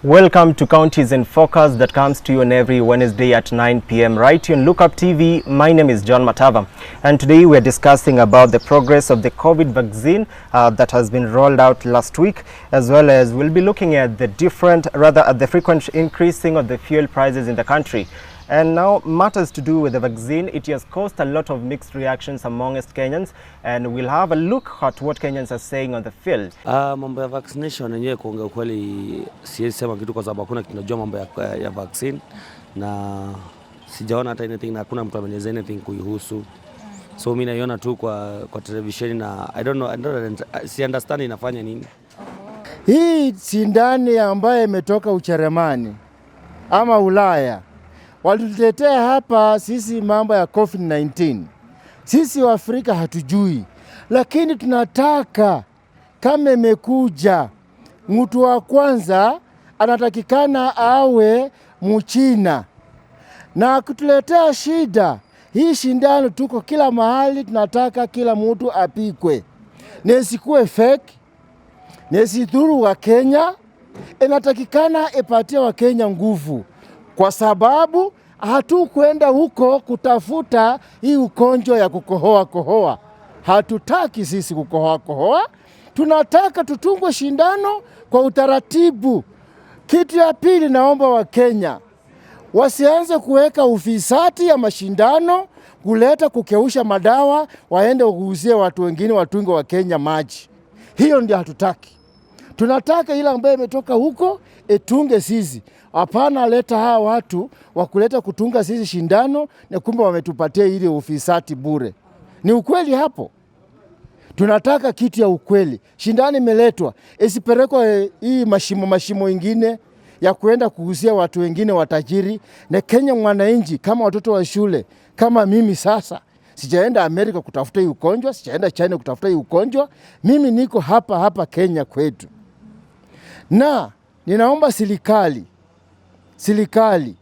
Welcome to Counties in Focus that comes to you on every Wednesday at 9 p.m. right here on Lookup TV. My name is John Matava, and today we are discussing about the progress of the COVID vaccine that has been rolled out last week, as well as we'll be looking at the the frequent increasing of the fuel prices in the country. And now matters to do with the vaccine. It has caused a lot of mixed reactions amongst Kenyans, and we'll have a look at what Kenyans are saying on the field. Mambo ya vaccination yenyewe kuongea ukweli siwezi sema kitu kwa sababu hakuna kinajua mambo ya vaccine na sijaona hata anything na hakuna mtu ameneza anything kuihusu. So mimi naiona tu kwa televisheni na I don't know, si understand inafanya nini. Hii sindani ambayo imetoka Ujerumani ama Ulaya walituletea hapa sisi mambo ya COVID-19. Sisi wa Afrika hatujui, lakini tunataka kama imekuja mtu wa kwanza anatakikana awe Mchina, na kutuletea shida hii shindano. Tuko kila mahali, tunataka kila mtu apikwe, nesikuwe fake, nesidhuru wa Kenya. Inatakikana ipatie wa Kenya nguvu, kwa sababu hatu kwenda huko kutafuta hii ugonjwa ya kukohoa. Hatutaki sisi kukohoa. Tunataka tutungwe shindano kwa utaratibu. Kitu ya pili, naomba wa Kenya wasianze kuweka ufisadi ya mashindano, kuleta kukeusha madawa, waende kuuzie watu wengine, watunge wa Kenya maji. Hiyo ndio hatutaki. Tunataka ile ambayo imetoka huko etunge sisi. Hapana leta hawa watu wakuleta kutunga sisi shindano na kumbe wametupatia ile ufisadi bure. Ni ukweli hapo? Tunataka kitu ya ukweli. Shindano imeletwa, isipelekwe hii mashimo ingine ya kuenda kuuzia watu wengine watajiri. Na Kenya mwananchi kama watoto wa shule, kama mimi sasa sijaenda Amerika kutafuta hii ugonjwa, sijaenda China kutafuta hii ugonjwa. Mimi niko hapa Kenya kwetu. Na ninaomba serikali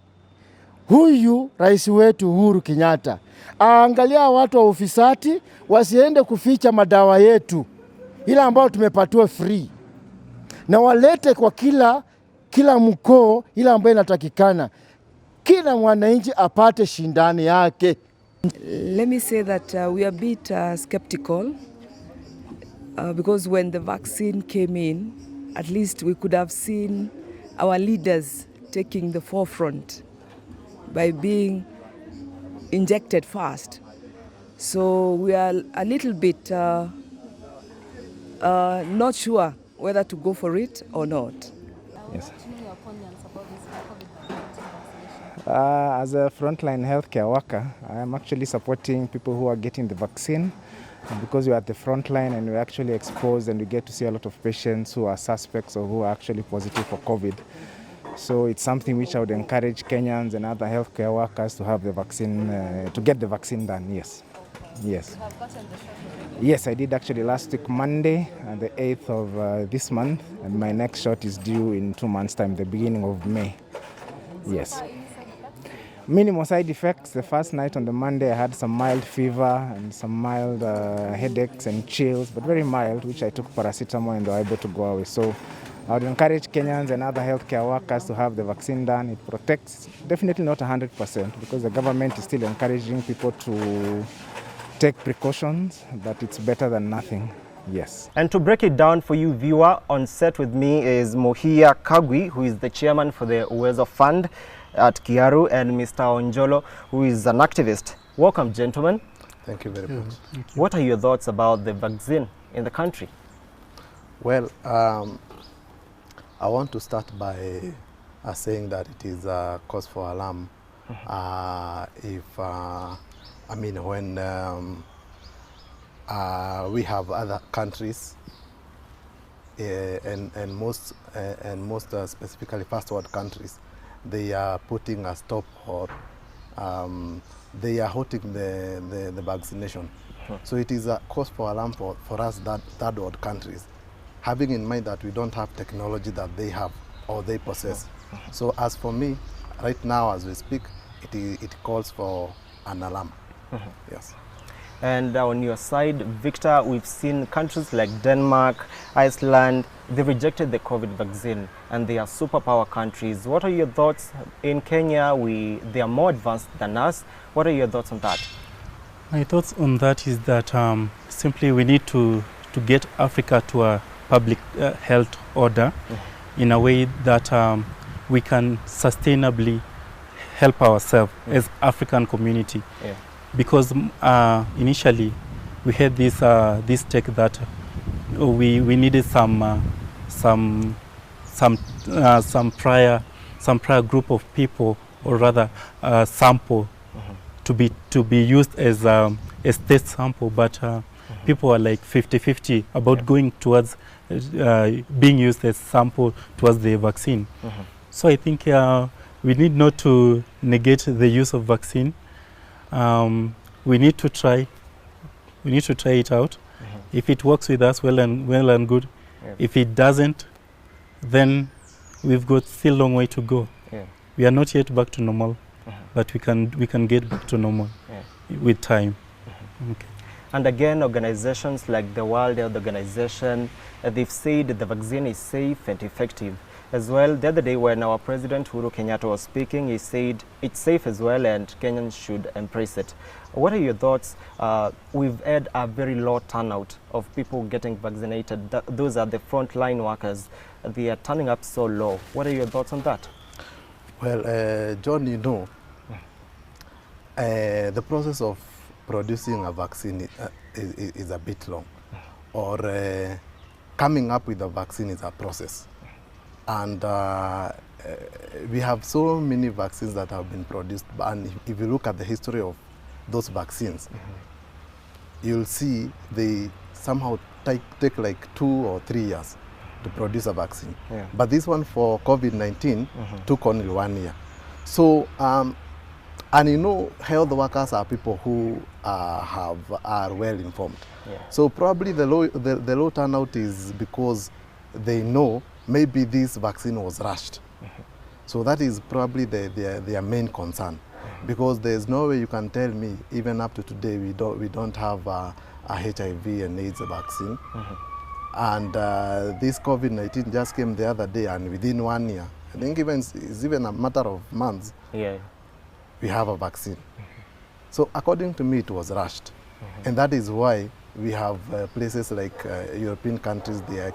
huyu rais wetu Uhuru Kenyatta aangalia watu wa ufisadi, wasiende kuficha madawa yetu ila ambao tumepatiwa free, na walete kwa kila mkoo ila ambayo inatakikana, kila mwananchi apate shindani yake. Let me say that we are a bit skeptical because when the vaccine came in, at least we could have seen our leaders taking the forefront by being injected first. So we are a little bit not sure whether to go for it or not. Yes. As a frontline healthcare worker, I am actually supporting people who are getting the vaccine, because we are at the front line and we're actually exposed and we get to see a lot of patients who are suspects or who are actually positive for COVID. So it's something which I would encourage Kenyans and other healthcare workers to have the vaccine, to get the vaccine done, yes. Yes. You have gotten the shot already? Yes, I did actually last week, Monday, the 8th of this month, and my next shot is due in 2 months' time, the beginning of May. Yes. Minimal side effects. The first night on the Monday I had some mild fever and some mild headaches and chills, but very mild, which I took paracetamol and they were able to go away. So I would encourage Kenyans and other healthcare workers to have the vaccine done. It protects, definitely not 100%, because the government is still encouraging people to take precautions, but it's better than nothing. Yes. And to break it down for you, viewer, on set with me is Mohia Kagwi, who is the chairman for the Uwezo Fund at Kiaru, and Mr. Onjolo, who is an activist. Welcome, gentlemen. Thank you very much. What are your thoughts about the vaccine in the country? Well, I want to start by saying that it is a cause for alarm. When we have other countries and most specifically first world countries, they are putting a stop or they are halting the vaccination. So it is a cause for alarm for us, that third world countries, having in mind that we don't have technology that they have or they possess. So as for me, right now as we speak, it calls for an alarm. Yes. And on your side, Victor, we've seen countries like Denmark, Iceland, they rejected the COVID vaccine, and they are superpower countries. What are your thoughts? In Kenya, they are more advanced than us. What are your thoughts on that? My thoughts on that is that simply we need to get Africa to a public health order in a way that we can sustainably help ourselves as African community. Yeah. Because initially we had this take that we needed some prior group of people, or rather sample to be used as a test sample, but people are like 50-50 about going towards being used as sample towards the vaccine. So I think we need not to negate the use of vaccine. We need to try it out. If it works with us, well and good. Yeah. If it doesn't, then we've got still a long way to go. Yeah. We are not yet back to normal, but we can get back to normal with time. Okay. And again, organizations like the World Health Organization, they've said the vaccine is safe and effective. As well, the other day when our President Uhuru Kenyatta was speaking, he said it's safe as well and Kenyans should embrace it. What are your thoughts? We've had a very low turnout of people getting vaccinated. Those are the frontline workers. They are turning up so low. What are your thoughts on that? Well, John, you know, the process of producing a vaccine is a bit long, or coming up with a vaccine is a process. And we have so many vaccines that have been produced, and if you look at the history of those vaccines, you'll see they somehow take like 2 or 3 years to produce a vaccine. Yeah. But this one for COVID-19 took only 1 year. So, and you know, health workers are people who are well informed. Yeah. So probably the low turnout is because they know maybe this vaccine was rushed. So that is probably their main concern, because there's no way you can tell me even up to today we don't have a HIV and AIDS vaccine. And this COVID-19 just came the other day, and within 1 year, I think it's even a matter of months, we have a vaccine. So according to me, it was rushed. And that is why we have places like European countries, they're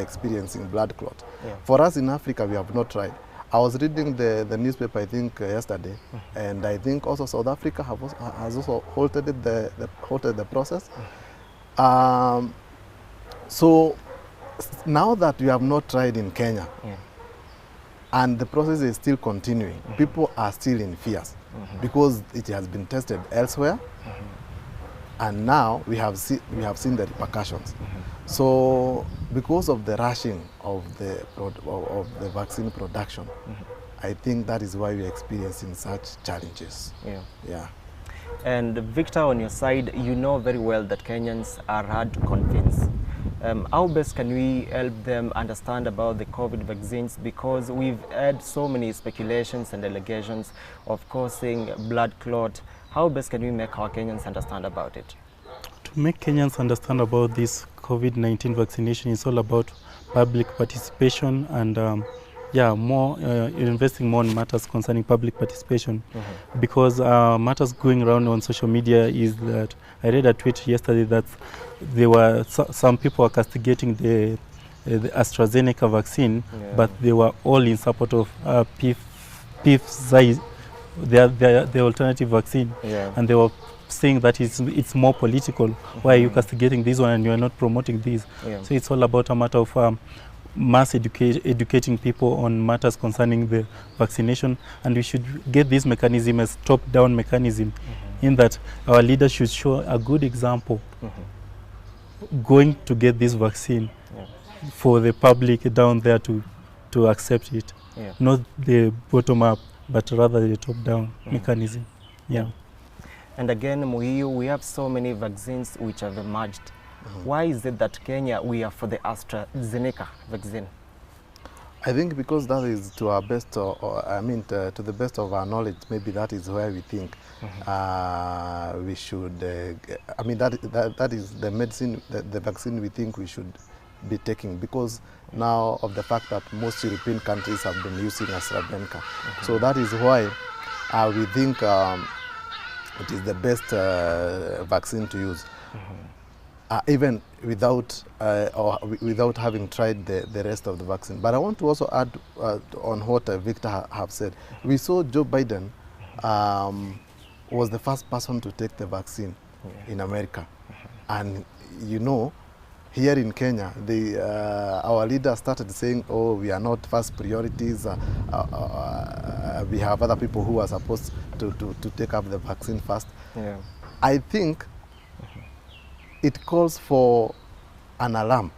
experiencing blood clot. Yeah. For us in Africa, we have not tried. I was reading the newspaper, I think, yesterday, and I think also South Africa has also halted the process. So now that we have not tried in Kenya, and the process is still continuing, people are still in fears because it has been tested elsewhere, and now we have seen the repercussions. So because of the rushing of the vaccine production, I think that is why we are experiencing such challenges. Yeah. And Victor, on your side, you know very well that Kenyans are hard to convince. How best can we help them understand about the COVID vaccines? Because we've had so many speculations and allegations of causing blood clot. How best can we make our Kenyans understand about it? To make Kenyans understand about this COVID-19 vaccination, is all about public participation and investing more in matters concerning public participation. Because matters going around on social media is that I read a tweet yesterday that there were some people are castigating the AstraZeneca vaccine, but they were all in support of Pfizer, the alternative vaccine, and they were saying that it's more political. Why are you castigating this one and you are not promoting this? So it's all about a matter of mass educating people on matters concerning the vaccination, and we should get this mechanism as top-down mechanism, in that our leaders should show a good example going to get this vaccine for the public down there to accept it, not the bottom-up, but rather the top-down mechanism. And again, Muhiu, we have so many vaccines which have emerged. Why is it that Kenya, we are for the AstraZeneca vaccine? I think because that is to our best, or I mean, to the best of our knowledge, maybe that is where we think we should. I mean, that is the medicine, the vaccine we think we should be taking, because now of the fact that most European countries have been using AstraZeneca. So that is why we think it is the best vaccine to use. Even without without having tried the rest of the vaccine. But I want to also add on what Victor have said. We saw Joe Biden was the first person to take the vaccine in America. And you know, here in Kenya, our leaders started saying, oh, we are not first priorities. We have other people who are supposed to take up the vaccine first. Yeah. I think it calls for an alarm.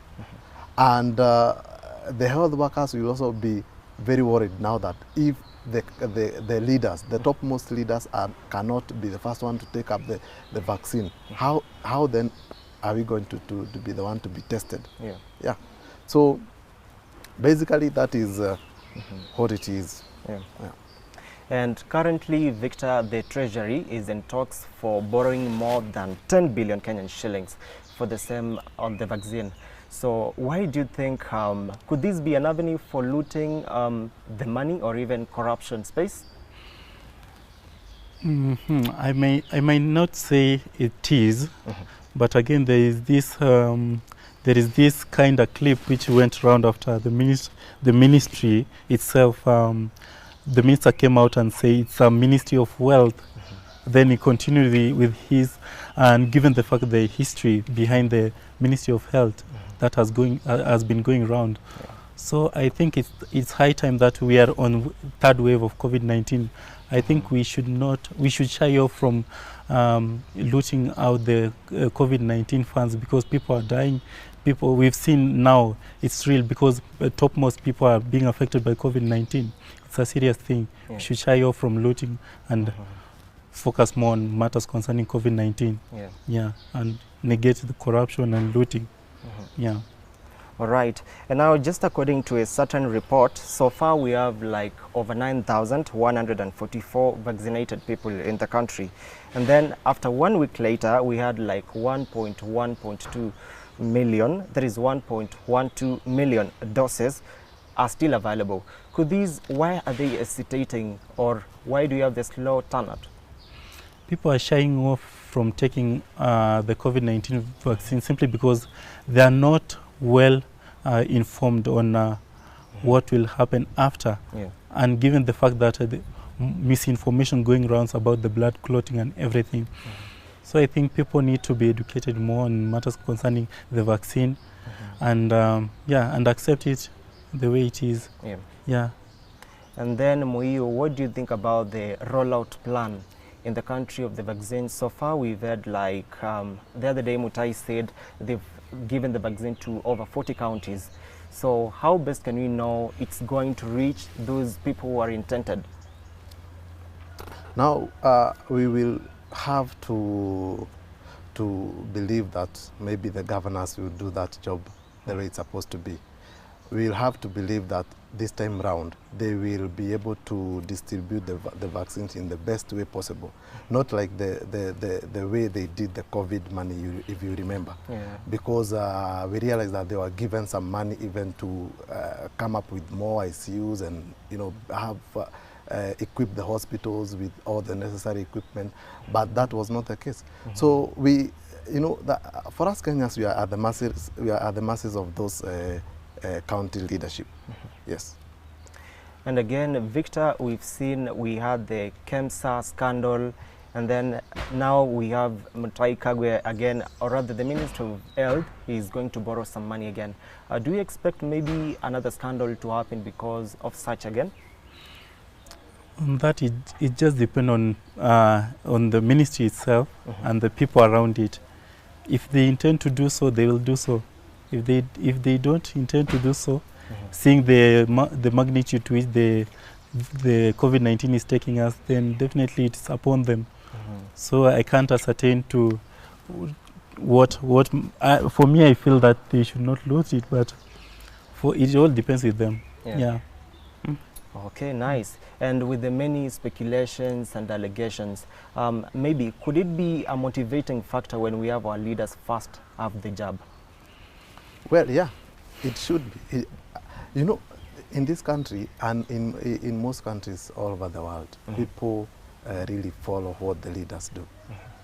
And the health workers will also be very worried now that if the leaders, the topmost leaders cannot be the first one to take up the vaccine, how then are we going to be the one to be tested? Yeah. Yeah. So basically that is what it is. Yeah. Yeah. And currently, Victor, the Treasury is in talks for borrowing more than 10 billion Kenyan shillings for the same on the vaccine. So why do you think, could this be an avenue for looting the money or even corruption space? I may not say it is, but again there is this kind of clip which went around after the ministry itself. The minister came out and said it's a Ministry of Wealth. Then he continued with his, and given the fact the history behind the Ministry of Health that has been going around. So I think it's high time that we are on third wave of COVID-19. I think we should shy off from looting out the COVID-19 funds, because people are dying. We've seen now it's real, because topmost people are being affected by COVID-19. It's a serious thing. Yeah. We should shy off from looting and focus more on matters concerning COVID-19. Yeah. Yeah, and negate the corruption and looting. Yeah. All right. And now, just according to a certain report, so far we have like over 9,144 vaccinated people in the country. And then after 1 week later, we had like 1.2 million, that is 1.12 million doses are still available. Why are they hesitating, or why do you have the slow turnout? People are shying off from taking the COVID-19 vaccine simply because they are not well informed on what will happen after. Yeah. And given the fact that the misinformation going around about the blood clotting and everything. So I think people need to be educated more on matters concerning the vaccine and and accept it the way it is. Yeah. Yeah. And then, Muiyo, what do you think about the rollout plan in the country of the vaccine? So far, we've had like, the other day Mutai said they've given the vaccine to over 40 counties. So how best can we know it's going to reach those people who are intended? Now, we will have to believe that maybe the governors will do that job the way it's supposed to be. We'll have to believe that this time round they will be able to distribute the vaccines in the best way possible, not like the way they did the COVID money, if you remember. Yeah. Because we realized that they were given some money even to come up with more ICUs and have equip the hospitals with all the necessary equipment, but that was not the case. So we, for us Kenyans, we are at the masses. We are at the masses of those county leadership. Yes. And again, Victor, we had the KEMSA scandal, and then now we have Mutahi Kagwe again, or rather the Minister of Health is going to borrow some money again. Do you expect maybe another scandal to happen because of such again? On that, it just depends on the ministry itself and the people around it. If they intend to do so, they will do so. If they don't intend to do so, seeing the magnitude to which the COVID-19 is taking us, then definitely it's upon them. So I can't ascertain to for me, I feel that they should not lose it, but it all depends with them. Yeah. Okay, nice. And with the many speculations and allegations, maybe could it be a motivating factor when we have our leaders first have the jab? Well, yeah, it should be. You know, in this country and in most countries all over the world, people really follow what the leaders do.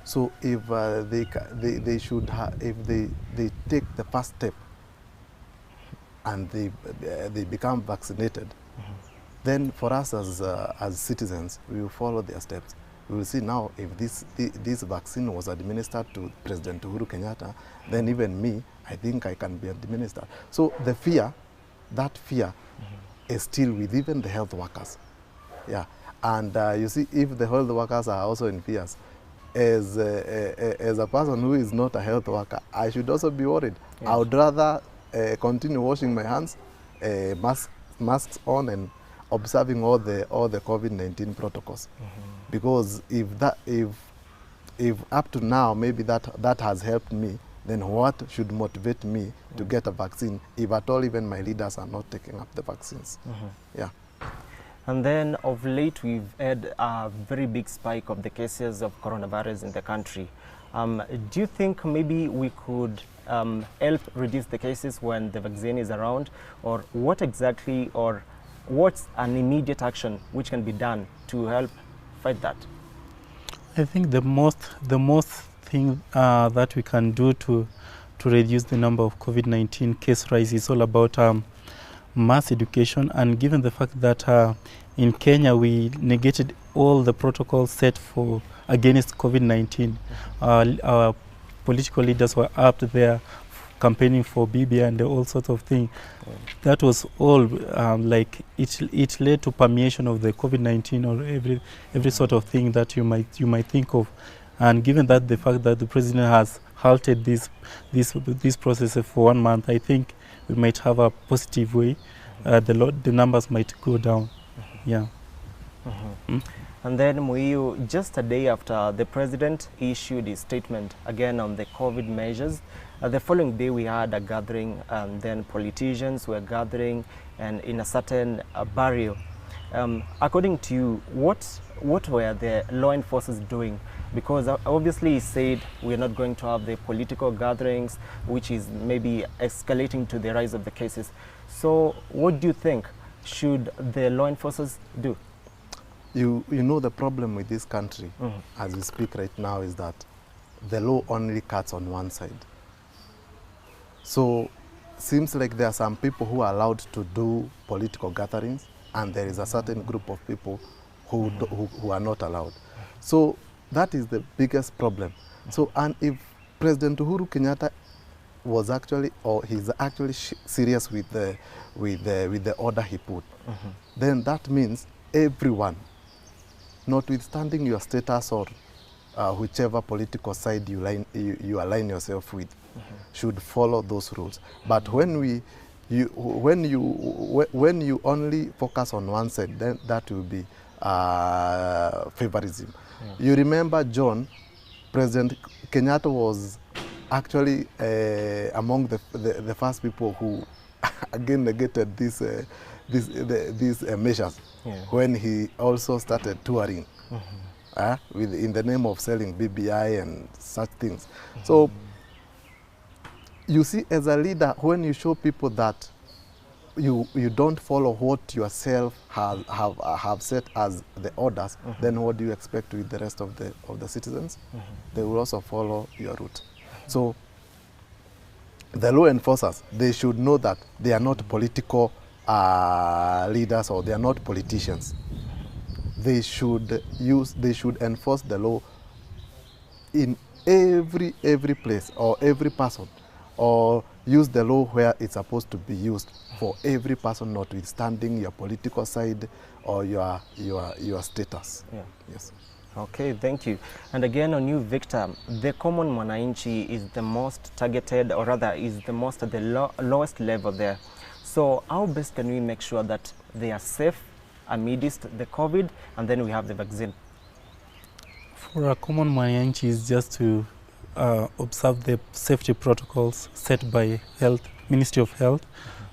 So if they should if they take the first step and they become vaccinated, then for us as citizens, we will follow their steps. We will see now if this vaccine was administered to President Uhuru Kenyatta, then even me, I think I can be administered. So the fear, that fear is still with even the health workers. Yeah, and you see, if the health workers are also in fears, as a person who is not a health worker, I should also be worried. Yes. I would rather continue washing my hands, masks on, and observing all the COVID-19 protocols. Because if up to now maybe that has helped me, then what should motivate me to get a vaccine if at all even my leaders are not taking up the vaccines? Yeah. And then of late we've had a very big spike of the cases of coronavirus in the country. Do you think maybe we could help reduce the cases when the vaccine is around, or what exactly, or what's an immediate action which can be done to help fight that? I think the most thing that we can do to reduce the number of COVID-19 case rise is all about mass education. And given the fact that in Kenya we negated all the protocols set for against COVID-19, our political leaders were up there campaigning for BBI and all sorts of things. That was all like it led to permeation of the COVID-19 or every sort of thing that you might think of. And given that the fact that the president has halted this process for 1 month, I think we might have a positive way. The numbers might go down. Yeah. And then Muiu, just a day after the president issued his statement again on the COVID measures, the following day we had a gathering, and then politicians were gathering and in a certain burial. According to you, what were the law enforcers doing? Because obviously he said we're not going to have the political gatherings, which is maybe escalating to the rise of the cases. So what do you think should the law enforcers do? You know, the problem with this country, as we speak right now, is that the law only cuts on one side. So seems like there are some people who are allowed to do political gatherings, and there is a certain group of people who are not allowed. So that is the biggest problem. So, and if President Uhuru Kenyatta was actually, or he's actually serious with the order he put, then that means everyone, notwithstanding your status or whichever political side you align yourself with, should follow those rules. But when you only focus on one side, then that will be favorism. You remember, John, President Kenyatta was actually among the first people who again negated these measures when he also started touring in the name of selling BBI and such things. So you see, as a leader, when you show people that you don't follow what yourself have set as the orders, then what do you expect with the rest of the citizens? They will also follow your route. So the law enforcers, they should know that they are not political leaders, or they are not politicians. They should enforce the law in every place or every person, or use the law where it's supposed to be used for every person, notwithstanding your political side or your status. Yeah. Yes. Okay, thank you. And again on you, Victor, the common mwananchi is the most targeted, or rather is the most at the lowest level there. So how best can we make sure that they are safe amidst the COVID, and then we have the vaccine? For a common mwananchi is just to observe the safety protocols set by Ministry of Health,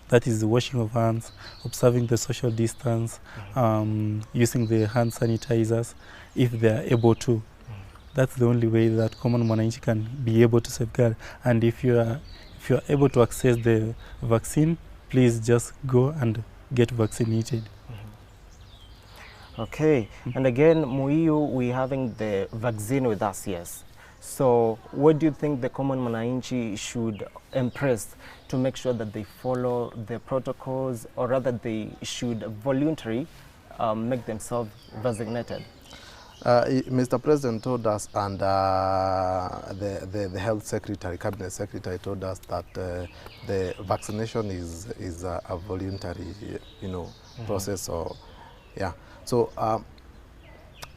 That is the washing of hands, observing the social distance, using the hand sanitizers if they are able to. That's the only way that common mwananchi can be able to safeguard. And if you are able to access the vaccine, please just go and get vaccinated. Okay, and again, Muiyu, we're having the vaccine with us, yes. So what do you think the common mwananchi should impress to make sure that they follow the protocols, or rather they should voluntarily make themselves vaccinated? Mr. President told us, and the health secretary, cabinet secretary told us that the vaccination is a voluntary, process. Or yeah. So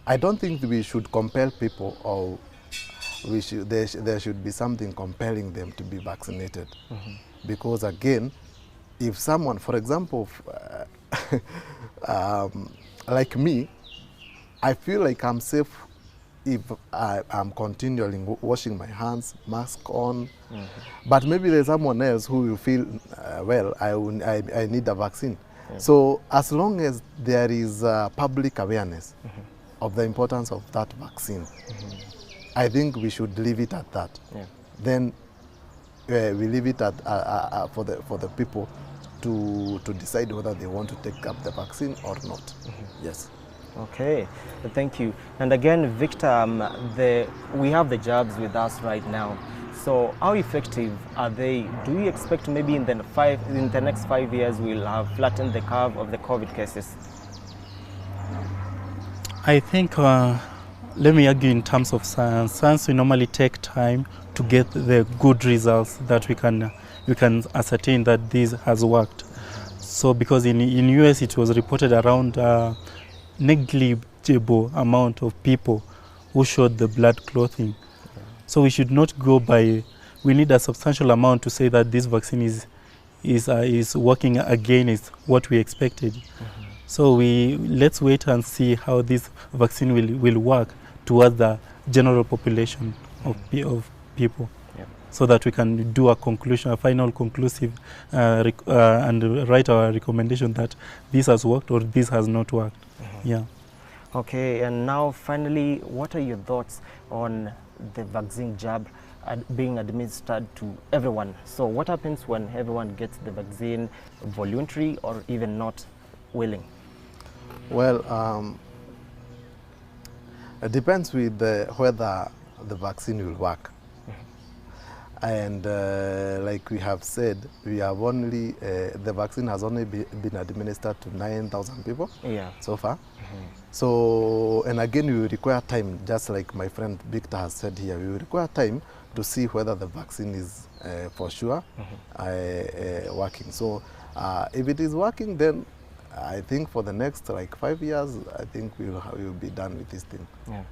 I don't think we should compel people, or there should be something compelling them to be vaccinated. Because again, if someone, for example, like me, I feel like I'm safe if I'm continually washing my hands, mask on. But maybe there's someone else who will feel, well, I need a vaccine. So as long as there is public awareness of the importance of that vaccine, I think we should leave it at that. Then we leave it at for the people to decide whether they want to take up the vaccine or not. Yes. Okay, thank you. And again, Victor, we have the jabs with us right now. So how effective are they? Do we expect maybe in the next 5 years we'll have flattened the curve of the COVID cases? I think, let me argue in terms of science. Science will normally take time to get the good results that we can ascertain that this has worked. So because in US it was reported around negligible amount of people who showed the blood clotting. So we should not go by, we need a substantial amount to say that this vaccine is working against what we expected. So let's wait and see how this vaccine will work towards the general population of people, so that we can do a final conclusive and write our recommendation that this has worked or this has not worked. Yeah. Okay, and now finally, what are your thoughts on the vaccine jab being administered to everyone? So what happens when everyone gets the vaccine, voluntary or even not willing? Well, it depends with whether the vaccine will work. And like we have said, we have only, the vaccine has only been administered to 9,000 people so far. So, and again, we will require time, just like my friend Victor has said here, we will require time to see whether the vaccine is for sure working. So if it is working, then I think for the next 5 years, I think we will be done with this thing. Yeah.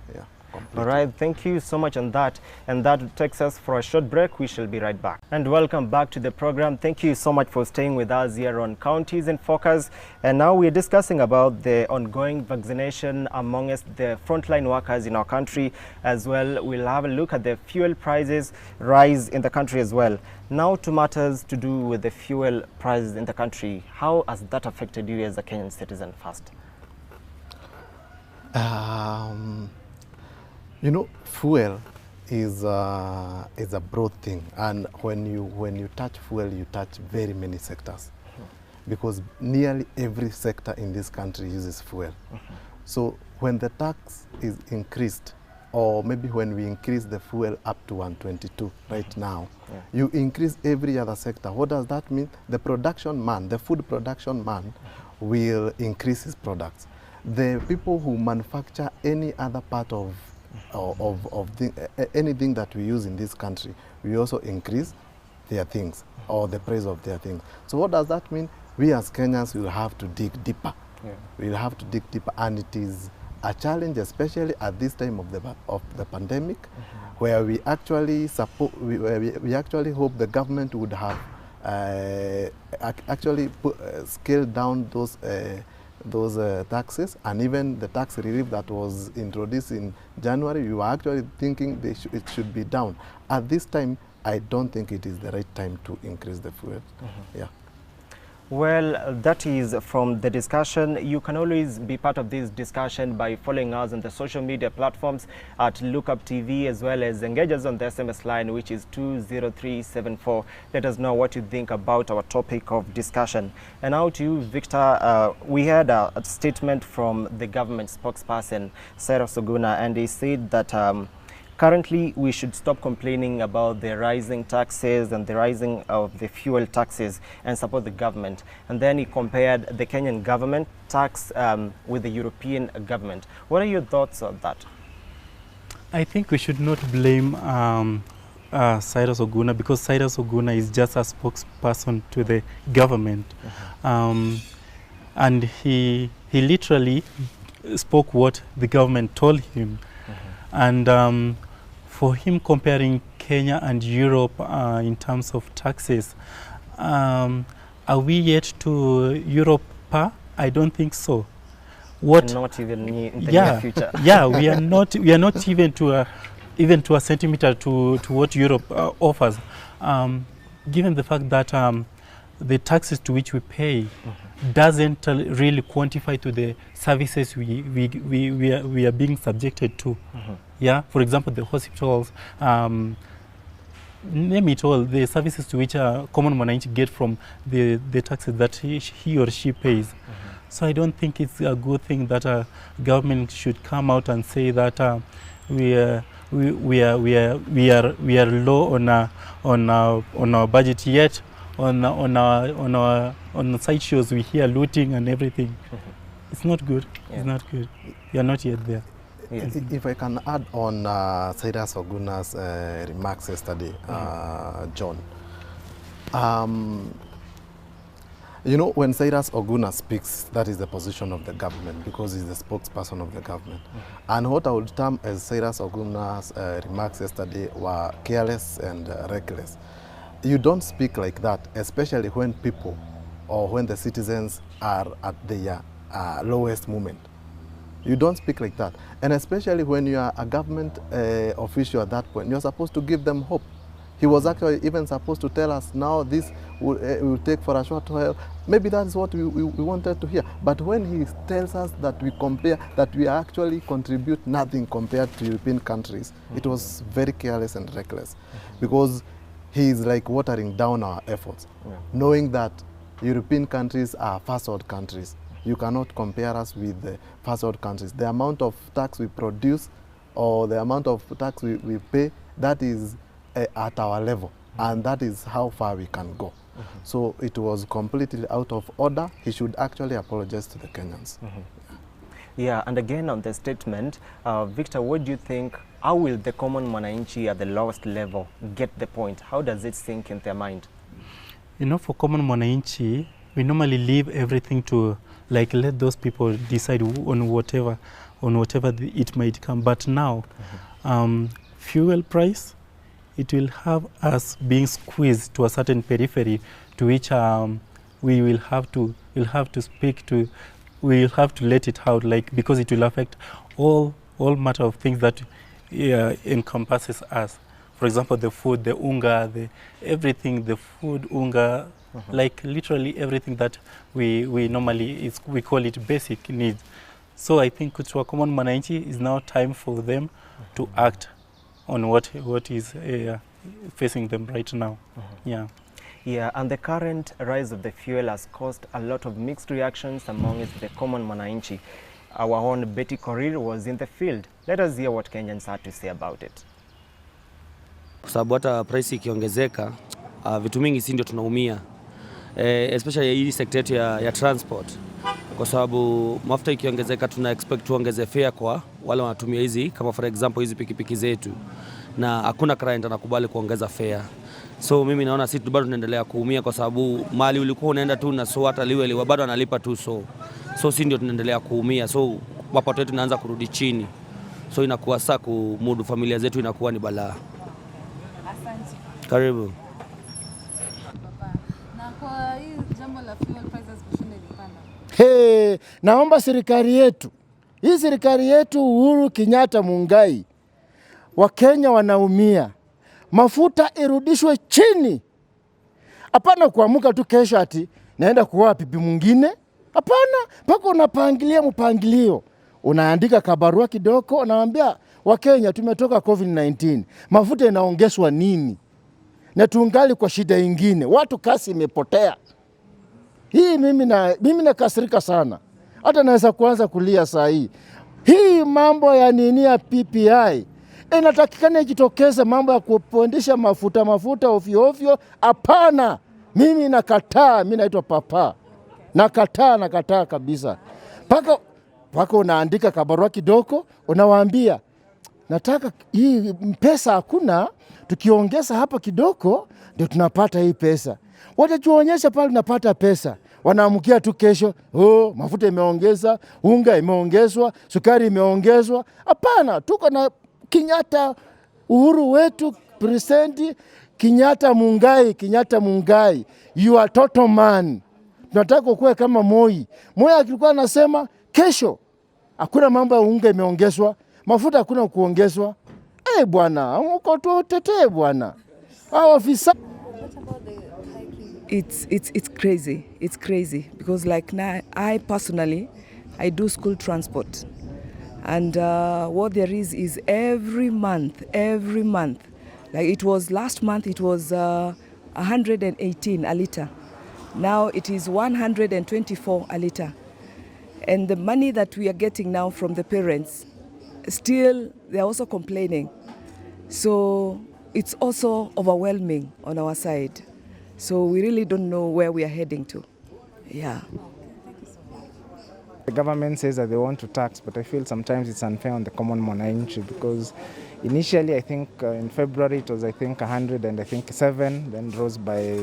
Completely. All right, thank you so much on that. And that takes us for a short break. We shall be right back. And welcome back to the program. Thank you so much for staying with us here on Counties in Focus. And now we're discussing about the ongoing vaccination amongst the frontline workers in our country. As well, we'll have a look at the fuel prices rise in the country as well. Now to matters to do with the fuel prices in the country. How has that affected you as a Kenyan citizen first? You know, fuel is a broad thing, and when you touch fuel, you touch very many sectors, because nearly every sector in this country uses fuel. So when the tax is increased, or maybe when we increase the fuel up to 122 right now, you increase every other sector. What does that mean? The production man, the food production man, will increase his products. The people who manufacture any other part of anything that we use in this country, we also increase their things, or the price of their things. So what does that mean? We as Kenyans will have to dig deeper. We'll have to dig deeper, and it is a challenge, especially at this time of the pandemic, where we actually we actually hope the government would have actually scaled down those taxes, and even the tax relief that was introduced in January, you are actually thinking it should be down. At this time, I don't think it is the right time to increase the fuel. Well, that is from the discussion. You can always be part of this discussion by following us on the social media platforms at Lookup TV, as well as engage us on the SMS line, which is 20374. Let us know what you think about our topic of discussion. And now to you, Victor. We had a statement from the government spokesperson, Cyrus Oguna, and he said that currently, we should stop complaining about the rising taxes and the rising of the fuel taxes and support the government. And then he compared the Kenyan government tax with the European government. What are your thoughts on that? I think we should not blame Cyrus Oguna, because Cyrus Oguna is just a spokesperson to the government. And he literally spoke what the government told him. And for him comparing Kenya and Europe in terms of taxes, are we yet to Europe? I don't think so. What? Not even in the near future. Yeah, we are not. We are not even to a centimeter to what Europe offers. Given the fact that the taxes to which we pay doesn't really quantify to the services we are being subjected to. Yeah, for example, the hospitals, name it all, the services to which a common mwananchi get from the taxes that he or she pays. So I don't think it's a good thing that a government should come out and say that we are low on our budget, yet on side shows we hear looting and everything. It's not good. It's not good. We are not yet there. Yes. If I can add on Cyrus Oguna's remarks yesterday, John. You know, when Cyrus Oguna speaks, that is the position of the government, because he's the spokesperson of the government. And what I would term as Cyrus Oguna's remarks yesterday were careless and reckless. You don't speak like that, especially when people or when the citizens are at their lowest moment. You don't speak like that. And especially when you are a government official at that point, you're supposed to give them hope. He was actually even supposed to tell us, now this will take for a short while. Maybe that is what we wanted to hear. But when he tells us that we compare, that we actually contribute nothing compared to European countries, it was very careless and reckless. Because he is like watering down our efforts, knowing that European countries are first world countries. You cannot compare us with the first world countries. The amount of tax we produce or the amount of tax we pay, that is at our level, and that is how far we can go. So it was completely out of order. He should actually apologize to the Kenyans. Yeah, and again on the statement, Victor, what do you think? How will the common mwananchi at the lowest level get the point? How does it sink in their mind? You know, for common mwananchi, we normally leave everything to, like, let those people decide on whatever it might come. But now, fuel price, it will have us being squeezed to a certain periphery to which we will have to speak to. We will have to let it out, like, because it will affect all matter of things that encompasses us. For example, the food, the unga, everything, the food, unga, like literally everything that we normally we call it basic needs. So I think to a common mwananchi is now time for them to act on what is facing them right now. Yeah, and the current rise of the fuel has caused a lot of mixed reactions amongst the common mwananchi. Our own Betty Korir was in the field. Let us hear what Kenyans had to say about it. Kwa sababu hata price ikiongezeka, vitu mingi si ndio tunaumia, especially hii sector yetu ya transport, kwa sababu mafuta ikiongezeka tuna expect tuongeze fare kwa wale wanatumia hizi, kama for example hizi pikipiki zetu, na hakuna client anakubali kuongeza fare. So mimi naona sisi bado tunaendelea kuumia, kwa sababu mali ulikuwa unaenda tu na so hata liwe bado analipa tu, so sisi ndio tunaendelea kuumia. So mapato yetu inaanza kurudi chini, so inakuwa sasa kumudu familia zetu inakuwa ni balaa. Asante. Karibu. Na kwa hii jambo la fuel prices kushinda ilipanda. Naomba serikali yetu, hii serikali yetu Uhuru Kenyatta Mungai, Wakenya wanaumia. Mafuta irudishwe chini. Hapana kuamuka tu kesho ati naenda kuoa bibi mwingine. Hapana, mpaka unapangilia mpangilio. Unaandika kabarua kidogo, unawaambia Wakenya tumetoka COVID-19. Mafuta inaongezwa nini? Na tungali kwa shida ingine. Watu kasi imepotea. Hii mimi nakasirika sana. Hata naweza kuanza kulia saa hii. Hii mambo ya nini ya PPI inatakikana ijitokeze, mambo ya kupandisha mafuta ovyo. Hapana, mimi nakataa. Mimi naitwa Papa, nakataa kabisa. Paka unaandika kabarua kidogo, unawaambia nataka hii pesa hakuna, tukiongeza hapa kidogo ndio tunapata hii pesa. Watajuonyesha pale tunapata pesa, wanaamkia tu kesho, mafuta imeongeza, unga imeongezwa, sukari imeongezwa. Hapana, tuko na Kenyatta, uhuru wetu, President Kenyatta Mungai, you are total man. Tunataka kuwe kama Moi. Moi alikuwa anasema kesho hakuna mambo ya unga imeongezwa, mafuta hakuna kuongezwa. Bwana, uko tu tetee bwana. Hao ofisa It's crazy. It's crazy because like now I personally I do school transport, and what there is every month. Like it was last month, it was 118 a liter. Now it is 124 a liter. And the money that we are getting now from the parents, still they're also complaining. So it's also overwhelming on our side. So we really don't know where we are heading to. Yeah. The government says that they want to tax, but I feel sometimes it's unfair on the common mwananchi, because initially I think in February it was 107, then rose by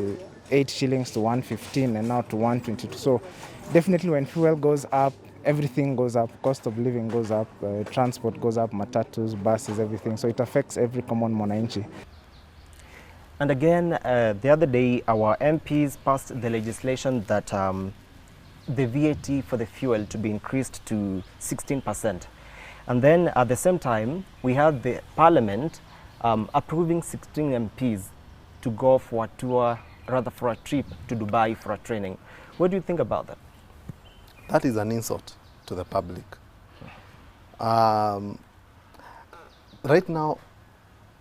8 shillings to 115 and now to 122. So definitely when fuel goes up, everything goes up, cost of living goes up, transport goes up, matatus, buses, everything. So it affects every common mwananchi. And again, the other day, our MPs passed the legislation that the VAT for the fuel to be increased to 16%. And then at the same time, we had the Parliament approving 16 MPs to go for a tour, rather for a trip to Dubai for a training. What do you think about that? That is an insult to the public. Right now,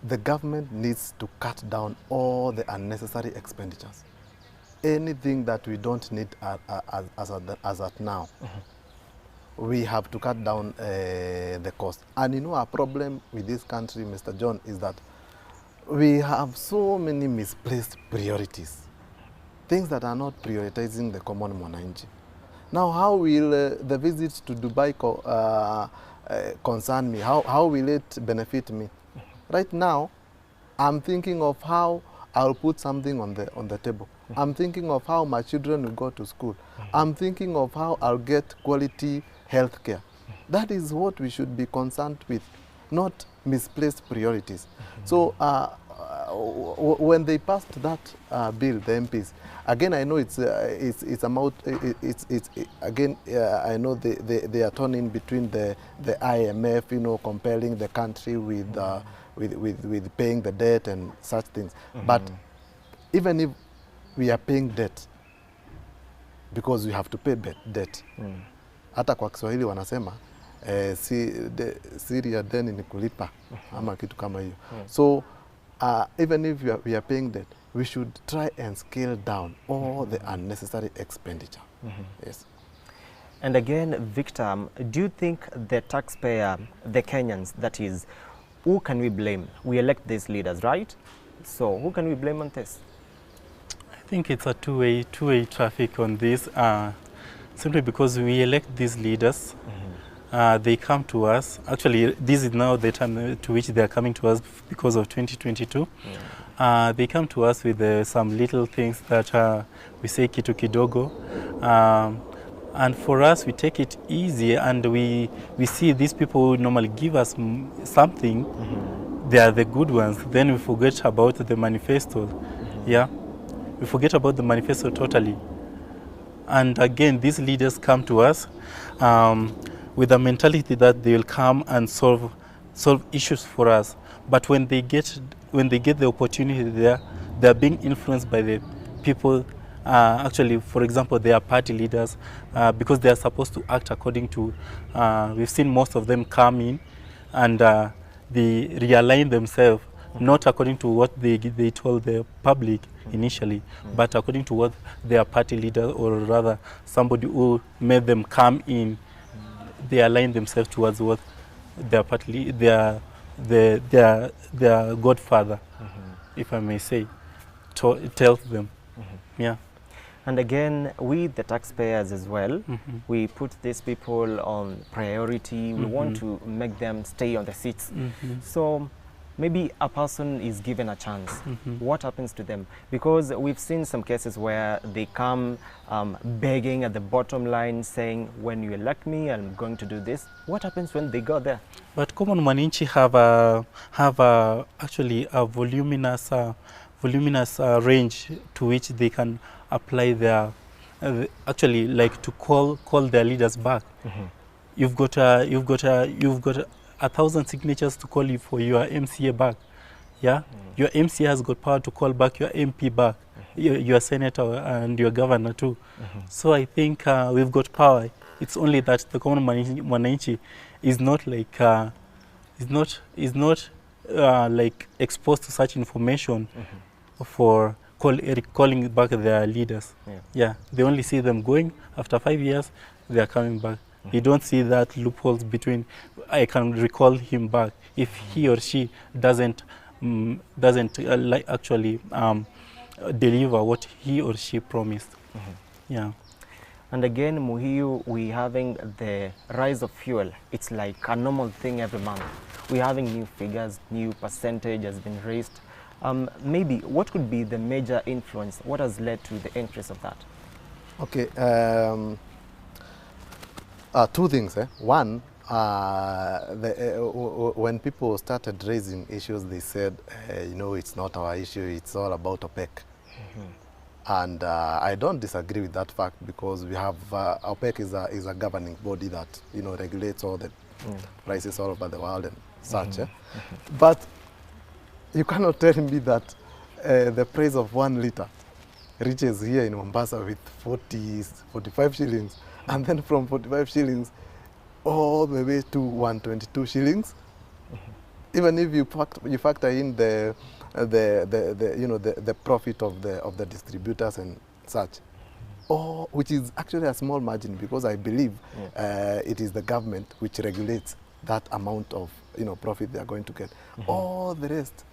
the government needs to cut down all the unnecessary expenditures. Anything that we don't need as at now, we have to cut down the cost. And you know, our problem with this country, Mr. John, is that we have so many misplaced priorities, things that are not prioritizing the common mwananchi. Now, how will the visit to Dubai concern me? How will it benefit me? Right now, I'm thinking of how I'll put something on the table. I'm thinking of how my children will go to school. I'm thinking of how I'll get quality health care. That is what we should be concerned with, not misplaced priorities. So when they passed that bill, the MPs, again, I know it's again, I know they are turning between the IMF, you know, compelling the country with paying the debt and such things. But even if we are paying debt, because we have to pay debt, hata kwa Kiswahili wanasema siri ya deni ni kulipa ama kitu kama hiyo. So even if we are paying debt, we should try and scale down all the unnecessary expenditure. Yes. And again, Victor, do you think the taxpayer, the Kenyans, that is, who can we blame? We elect these leaders, right? So who can we blame on this? I think it's a two-way traffic on this, simply because we elect these leaders. They come to us. Actually, this is now the time to which they are coming to us because of 2022. They come to us with some little things that we say kitu kidogo. And for us, we take it easy, and we see these people who normally give us something. They are the good ones. Then we forget about the manifesto. Yeah, we forget about the manifesto totally. And again, these leaders come to us with a mentality that they will come and solve issues for us. But when they get the opportunity there, they are being influenced by the people actually, for example, they are party leaders because they are supposed to act according to, we've seen most of them come in and they realign themselves, not according to what they told the public initially, but according to what their party leader, or rather somebody who made them come in, they align themselves towards what their party, their godfather, if I may say, tells them. Yeah. And again, we the taxpayers as well, we put these people on priority. We want to make them stay on the seats. So maybe a person is given a chance. What happens to them? Because we've seen some cases where they come begging at the bottom line, saying, when you elect me, I'm going to do this. What happens when they go there? But common Mwananchi have actually a voluminous range to which they can apply their actually, like, to call their leaders back. You've got 1,000 signatures to call you for your MCA back. Yeah, your MCA has got power to call back your MP back, your senator and your governor too. So I think we've got power. It's only that the common Mwananchi is not like like exposed to such information for calling back their leaders. Yeah, they only see them going. After 5 years, they are coming back. You don't see that loopholes between, I can recall him back if he or she doesn't actually deliver what he or she promised. Yeah. And again, Muhiu, we having the rise of fuel. It's like a normal thing every month. We're having new figures, new percentage has been raised. Maybe what could be the major influence? What has led to the increase of that? Okay, two things. One, when people started raising issues, they said, you know, it's not our issue, it's all about OPEC. And I don't disagree with that fact, because we have OPEC is a governing body that, you know, regulates all the prices all over the world and such. But you cannot tell me that the price of 1 liter reaches here in Mombasa with 45 shillings, and then from 45 shillings all the way to 122 shillings. Even if you factor in the profit of the distributors and such, which is actually a small margin, because I believe it is the government which regulates that amount of profit they are going to get. All the rest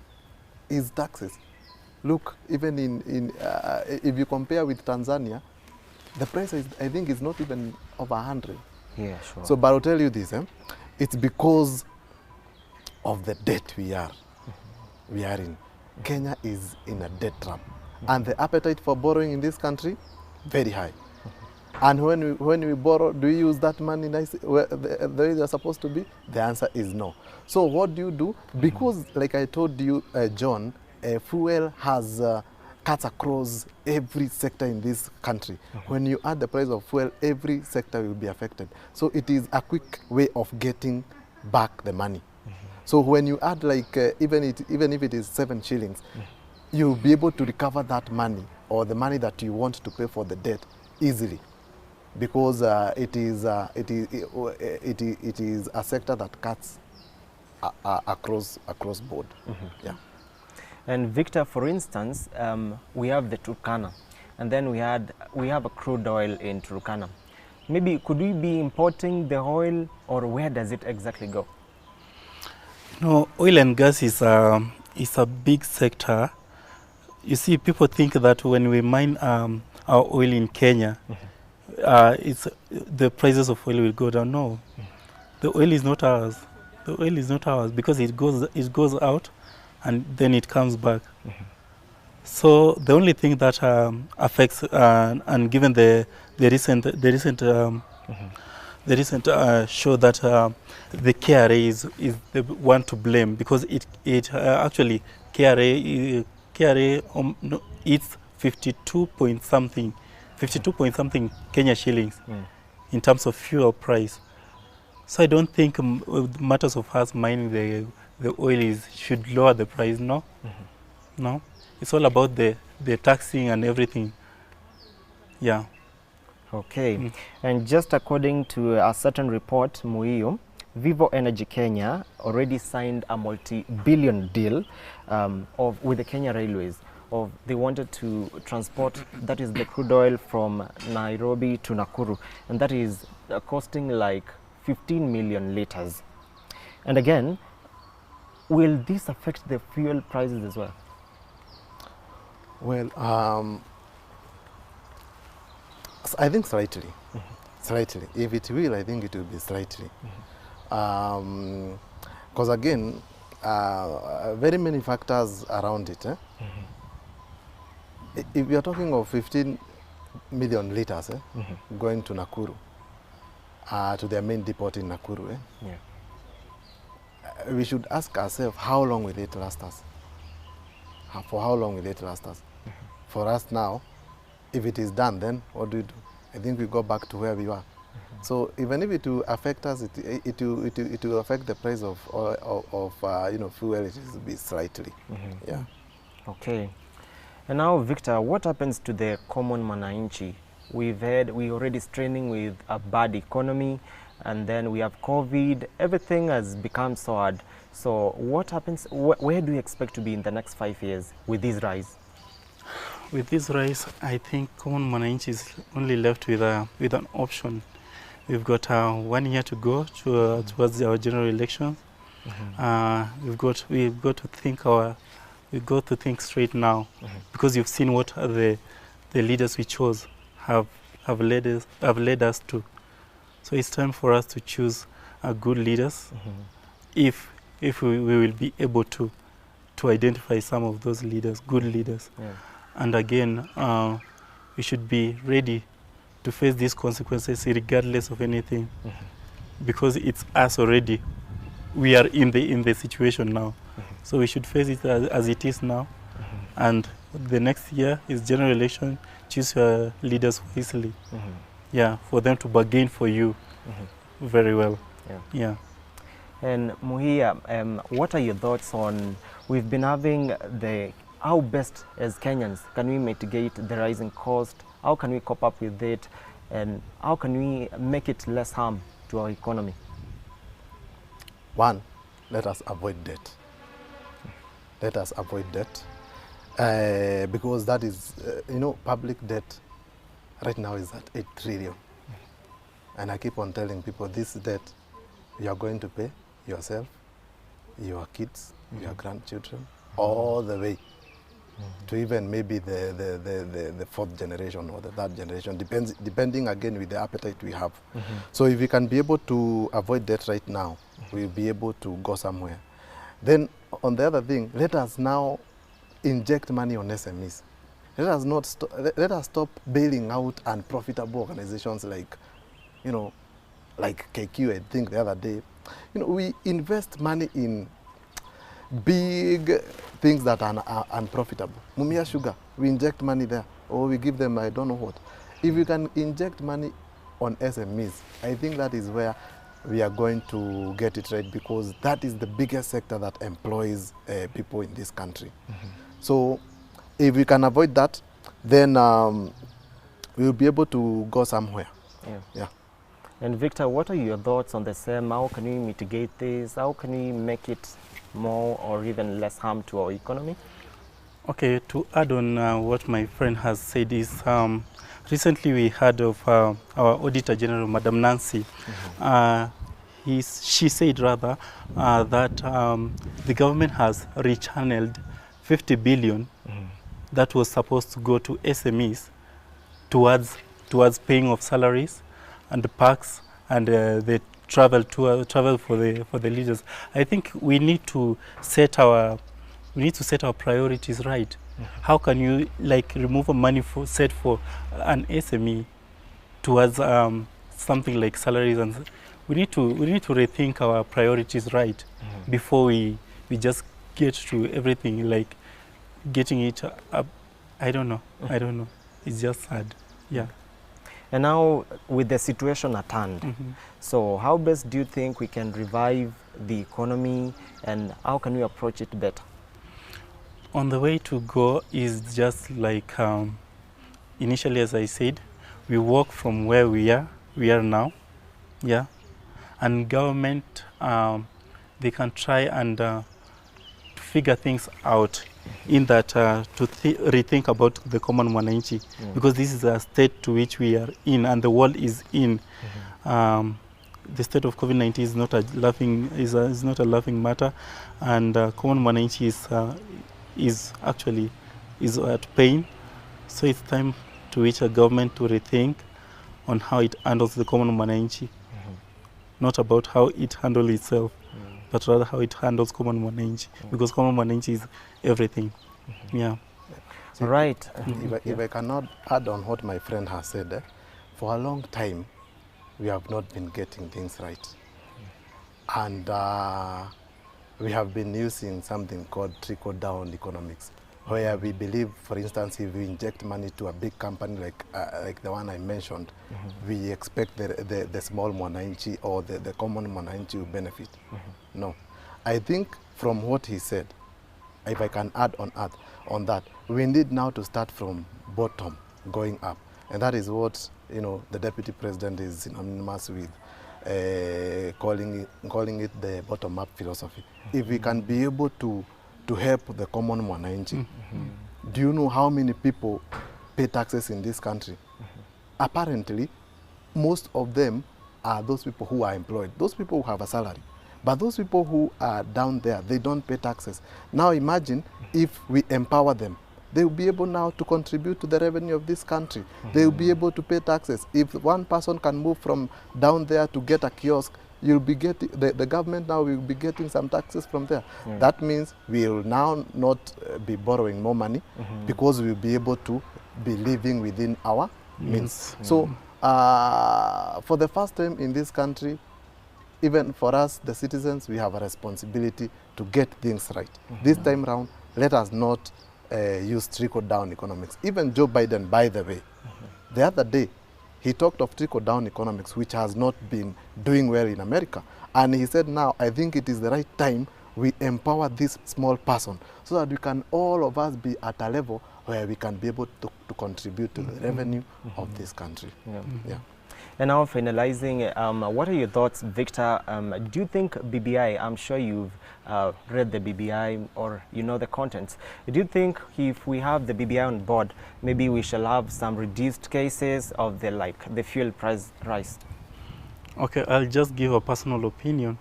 is taxes. Look, even in if you compare with Tanzania, the price I think is not even over 100. Yeah, sure. So, but I'll tell you this, it's because of the debt we are in. Kenya is in a debt trap, and the appetite for borrowing in this country very high. And when we borrow, do we use that money the way they're supposed to be? The answer is no. So what do? Because, like I told you, John, fuel has cuts across every sector in this country. When you add the price of fuel, every sector will be affected. So it is a quick way of getting back the money. So when you add, like, even if it is 7 shillings, you'll be able to recover that money, or the money that you want to pay for the debt, easily, because it is a sector that cuts across board. Yeah. And Victor, for instance, we have the Turkana, and then we have a crude oil in Turkana. Maybe could we be importing the oil, or where does it exactly go? No, oil and gas is a big sector. You see, people think that when we mine our oil in Kenya, the prices of oil will go down. No, the oil is not ours. The oil is not ours, because it goes out and then it comes back. So the only thing that affects, and given the recent show that the KRA is the one to blame, because it actually KRA it's 52 point something Kenya shillings in terms of fuel price. So I don't think matters of us mining the oil should lower the price. No, no, it's all about the taxing and everything. Yeah. Okay. And just according to a certain report, Muio, Vivo Energy Kenya already signed a multi-billion deal with the Kenya Railways. They wanted to transport, that is the crude oil from Nairobi to Nakuru, and that is costing like 15 million liters. And again, will this affect the fuel prices as well? Well, I think slightly. Slightly. If it will, I think it will be slightly. Because again, very many factors around it. If you are talking of 15 million liters going to Nakuru, to their main depot in Nakuru, we should ask ourselves, how long will it last us? For how long will it last us? For us now, if it is done, then what do we do? I think we go back to where we were. So even if it will affect us, it will affect the price of fuel. It will be slightly. Yeah. Okay. And now, Victor, what happens to the common mwananchi? We already straining with a bad economy, and then we have COVID. Everything has become so hard. So what happens? Where do you expect to be in the next 5 years with this rise? With this rise, I think common mwananchi is only left with an option. We've got 1 year to go towards our general elections. We've got to think straight now, because you've seen what the leaders we chose have led us to. So it's time for us to choose good leaders, if we will be able to identify some of those leaders, good leaders. And again, we should be ready to face these consequences regardless of anything, because it's us already. We are in the situation now. So we should face it as it is now. And the next year is general election. Choose your leaders wisely. Yeah, for them to bargain for you very well. Yeah. And Muhia, what are your thoughts on, we've been having how best as Kenyans can we mitigate the rising cost? How can we cope up with it? And how can we make it less harm to our economy? One, let us avoid debt. Let us avoid debt. Because that is, public debt right now is at 8 trillion. And I keep on telling people, this debt you are going to pay yourself, your kids, your grandchildren, all the way to even maybe the fourth generation or the third generation, depending again with the appetite we have. So if we can be able to avoid that right now, we'll be able to go somewhere. Then on the other thing, let us now inject money on SMEs. Let us stop bailing out unprofitable organizations like KQ, I think the other day. We invest money in big things that are unprofitable. Mumia Sugar, we inject money there, or we give them I don't know what. If we can inject money on SMEs, I think that is where we are going to get it right, because that is the biggest sector that employs people in this country. So if we can avoid that, then we will be able to go somewhere. Yeah. And Victor, what are your thoughts on the same? How can we mitigate this? How can we make it more or even less harm to our economy? Okay, to add on what my friend has said is, recently we heard of our Auditor General, Madam Nancy. She said rather that the government has rechanneled 50 billion that was supposed to go to SMEs towards paying of salaries and the parks and the travel for the leaders. I think we need to set our priorities right. How can you remove money set for an SME towards something like salaries? And we need to rethink our priorities right before we just get to everything, like getting it up. I don't know. It's just sad. Yeah. And now with the situation at hand, so how best do you think we can revive the economy, and how can we approach it better? On the way to go is just like initially, as I said, we walk from where we are now, yeah, and government, they can try and figure things out in that to rethink about the common mwananchi, because this is a state to which we are in and the world is in. The state of COVID-19 is not a laughing matter, and common mwananchi is actually at pain. So it's time to reach a government to rethink on how it handles the common mwananchi, not about how it handles itself, but rather how it handles common mwananchi, because common mwananchi is everything. Yeah. So, right. If I cannot add on what my friend has said, for a long time we have not been getting things right, and we have been using something called trickle-down economics, where we believe, for instance, if we inject money to a big company like the one I mentioned, we expect the small mwananchi or the common mwananchi will benefit. No. I think from what he said, if I can add on that, we need now to start from bottom going up. And that is what, you know, the Deputy President is synonymous with, calling it the bottom-up philosophy. If we can be able to help the common mwananchi, do you know how many people pay taxes in this country? Apparently, most of them are those people who are employed, those people who have a salary. But those people who are down there, they don't pay taxes. Now imagine if we empower them. They will be able now to contribute to the revenue of this country. They will be able to pay taxes. If one person can move from down there to get a kiosk, you'll be getting, the government now will be getting some taxes from there. That means we will now not be borrowing more money, because we'll be able to be living within our means. So for the first time in this country, even for us, the citizens, we have a responsibility to get things right. This time round, let us not use trickle-down economics. Even Joe Biden, by the way, the other day, he talked of trickle-down economics, which has not been doing well in America. And he said, now, I think it is the right time we empower this small person so that we can, all of us, be at a level where we can be able to contribute to the revenue of this country. Yeah. And now finalizing, what are your thoughts, Victor? Do you think BBI, I'm sure you've read the BBI or you know the contents. Do you think if we have the BBI on board, maybe we shall have some reduced cases of the fuel price rise? Okay, I'll just give a personal opinion.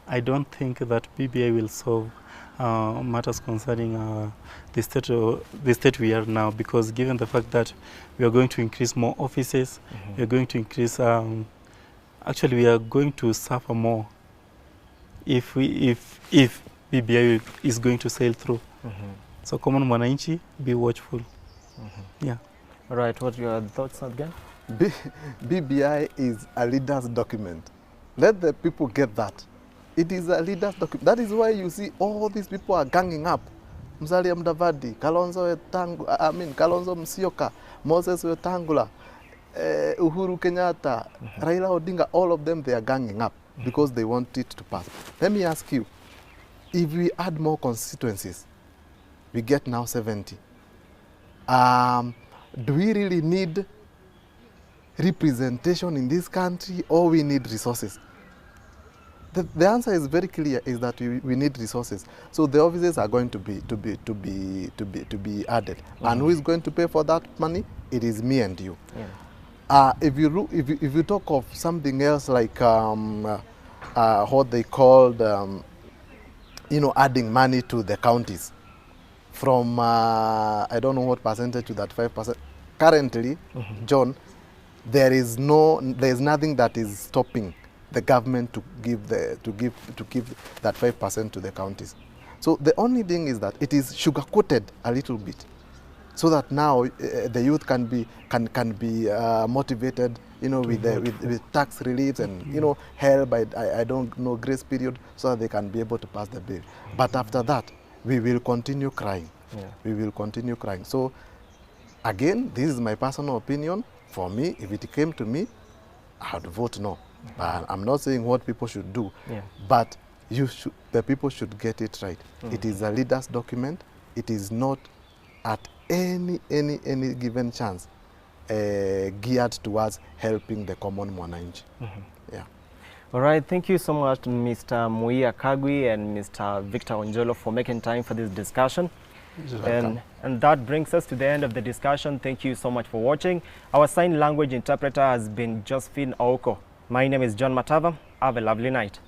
I don't think that BBI will solve matters concerning the state we are now, because given the fact that we are going to increase more offices, we are going to increase, actually we are going to suffer more if BBI is going to sail through. So common mwananchi, be watchful. Yeah. All right, what are your thoughts again? BBI is a leader's document. Let the people get that. It is a leader's document. That is why you see all these people are ganging up. Musalia Mudavadi, Kalonzo Musyoka, Moses Wetangula, Uhuru Kenyatta, Raila Odinga, all of them, they are ganging up because they want it to pass. Let me ask you, if we add more constituencies, we get now 70. Do we really need representation in this country, or we need resources? The answer is very clear, is that we need resources. So the offices are going to be added. And who is going to pay for that money? It is me and you. If you talk of something else like what they called, adding money to the counties from I don't know what percentage to that 5%. Currently, John, there is nothing that is stopping the government to give that 5% to the counties. So the only thing is that it is sugar-coated a little bit, so that now the youth can be motivated, with tax reliefs and help by I don't know grace period, so that they can be able to pass the bill. But after that, we will continue crying. We will continue crying. So again, this is my personal opinion. For me, if it came to me, I would vote no. I'm not saying what people should do, but the people should get it right. It is a leader's document. It is not at any given chance geared towards helping the common mwananchi. Yeah. All right, thank you so much, Mr. Muia Kagwe and Mr. Victor Onjolo, for making time for this discussion. And that brings us to the end of the discussion. Thank you so much for watching. Our sign language interpreter has been Josephine Aoko. My name is John Matava. Have a lovely night.